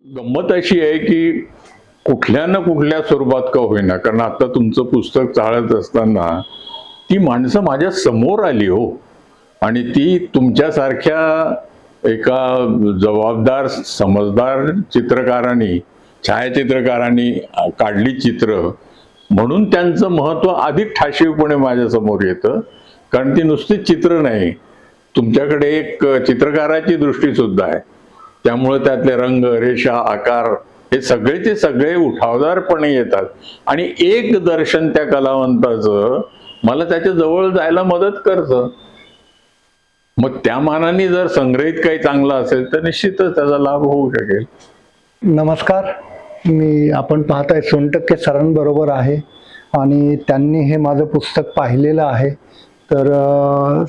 गंमत अशी आहे की कुठल्या ना कुठल्या स्वरूपात का होईना, कारण आता तुमचं पुस्तक चाळत असताना ती माणसं माझ्या समोर आली हो. आणि ती तुमच्यासारख्या एका जबाबदार समजदार चित्रकारांनी छायाचित्रकारांनी काढली चित्र, म्हणून त्यांचं महत्त्व अधिक ठाशीवपणे माझ्यासमोर येतं. कारण ती नुसतीच चित्र नाही, तुमच्याकडे एक चित्रकाराची दृष्टी सुद्धा आहे. त्यामुळे त्यातले रंग, रेषा, आकार हे सगळेचे सगळे उठावदारपणे येतात. आणि एक दर्शन त्या कलावंताचं मला त्याच्या जवळ जायला मदत करतं. मग त्या मानाने जर संग्रहित काही चांगलं असेल तर निश्चितच त्याचा लाभ होऊ शकेल. नमस्कार, आपण पाहताय सोनटक्के सरांबरोबर आहे आणि त्यांनी हे माझं पुस्तक पाहिलेलं आहे. तर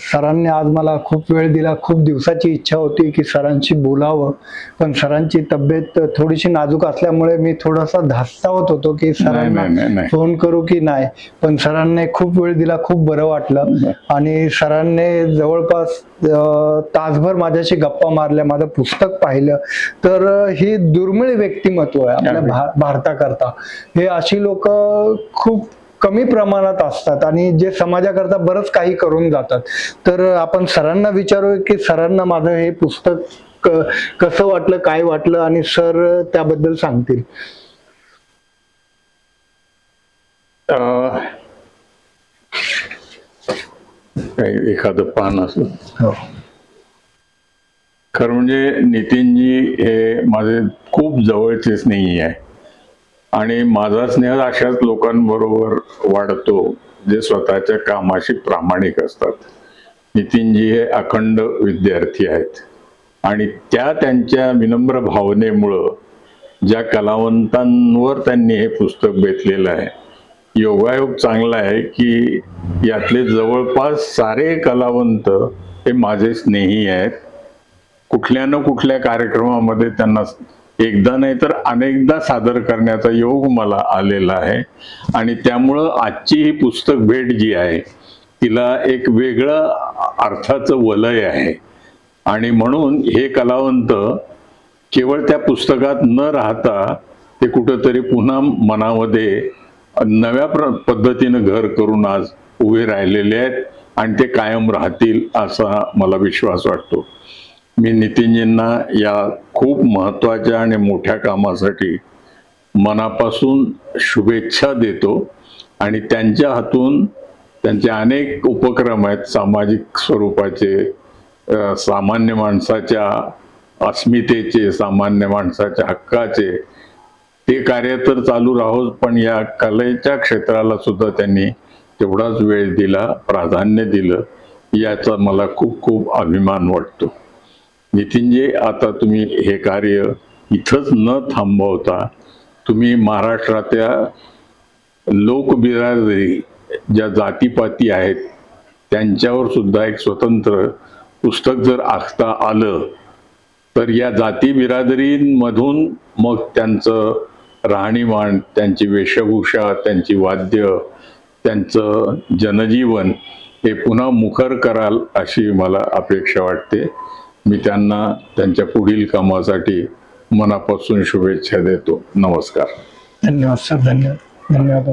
सरांनी आज मला खूप वेळ दिला. खूप दिवसाची इच्छा होती की सरांशी बोलावं, पण सरांची तब्येत थोडीशी नाजूक असल्यामुळे मी थोडासा धास्तावत होतो की सरांना फोन करू की नाही. पण सरांनी खूप वेळ दिला, खूप बरं वाटलं. आणि सरांनी जवळपास तासभर माझ्याशी गप्पा मारल्या, माझं पुस्तक पाहिलं. तर ही दुर्मिळ व्यक्तिमत्व आहे आपल्या भारताकरता. हे अशी लोक खूप कमी प्रमाणात असतात आणि जे समाजाकरता बरंच काही करून जातात. तर आपण सरांना विचारू की सरांना माझं हे पुस्तक कसं वाटलं, काय वाटलं, आणि सर त्याबद्दल सांगतील. एखादं पान असं. हो. खरं म्हणजे नितीनजी हे माझे खूप जवळचे स्नेही आहे आणि माझा स्नेह अशाच लोकांबरोबर वाढतो जे स्वतःच्या कामाशी प्रामाणिक असतात. नितीनजी हे अखंड विद्यार्थी आहेत आणि त्यांच्या विनम्र भावनेमुळं ज्या कलावंतांवर त्यांनी हे पुस्तक बेतलेलं आहे, योगायोग चांगला आहे की यातले जवळपास सारे कलावंत हे माझे स्नेही आहेत. कुठल्या ना कुठल्या कार्यक्रमामध्ये त्यांना एकदा नाही तर अनेकदा सादर करण्याचा योग मला आलेला आहे. आणि त्यामुळं आजची ही पुस्तक भेट जी आहे तिला एक वेगळं अर्थाचं वलय आहे. आणि म्हणून हे कलावंत केवळ त्या पुस्तकात न राहता ते कुठंतरी पुन्हा मनामध्ये नव्या पद्धतीनं घर करून आज उभे राहिलेले आहेत आणि ते कायम राहतील असा मला विश्वास वाटतो. मी नितीनजींना या खूप महत्त्वाच्या आणि मोठ्या कामासाठी मनापासून शुभेच्छा देतो. आणि त्यांच्या हातून त्यांचे अनेक उपक्रम आहेत सामाजिक स्वरूपाचे, सामान्य माणसाच्या अस्मितेचे, सामान्य माणसाच्या हक्काचे, ते कार्य तर चालू राहोच, पण या कलेच्या क्षेत्राला सुद्धा त्यांनी तेवढाच वेळ दिला, प्राधान्य दिलं, याचा मला खूप खूप अभिमान वाटतो. नितीनजी, आता तुम्ही हे कार्य इथंच न थांबवता तुम्ही महाराष्ट्रातल्या लोकबिरादरी ज्या जातीपाती आहेत त्यांच्यावर सुद्धा एक स्वतंत्र पुस्तक जर आखता आलं तर या जाती बिरादरींमधून मग त्यांचं राहणीमान, त्यांची वेशभूषा, त्यांची वाद्य, त्यांचं जनजीवन हे पुन्हा मुखर कराल अशी मला अपेक्षा वाटते. मी त्यांना त्यांच्या पुढील कामासाठी मनापासून शुभेच्छा देतो. नमस्कार. धन्यवाद सर. धन्यवाद.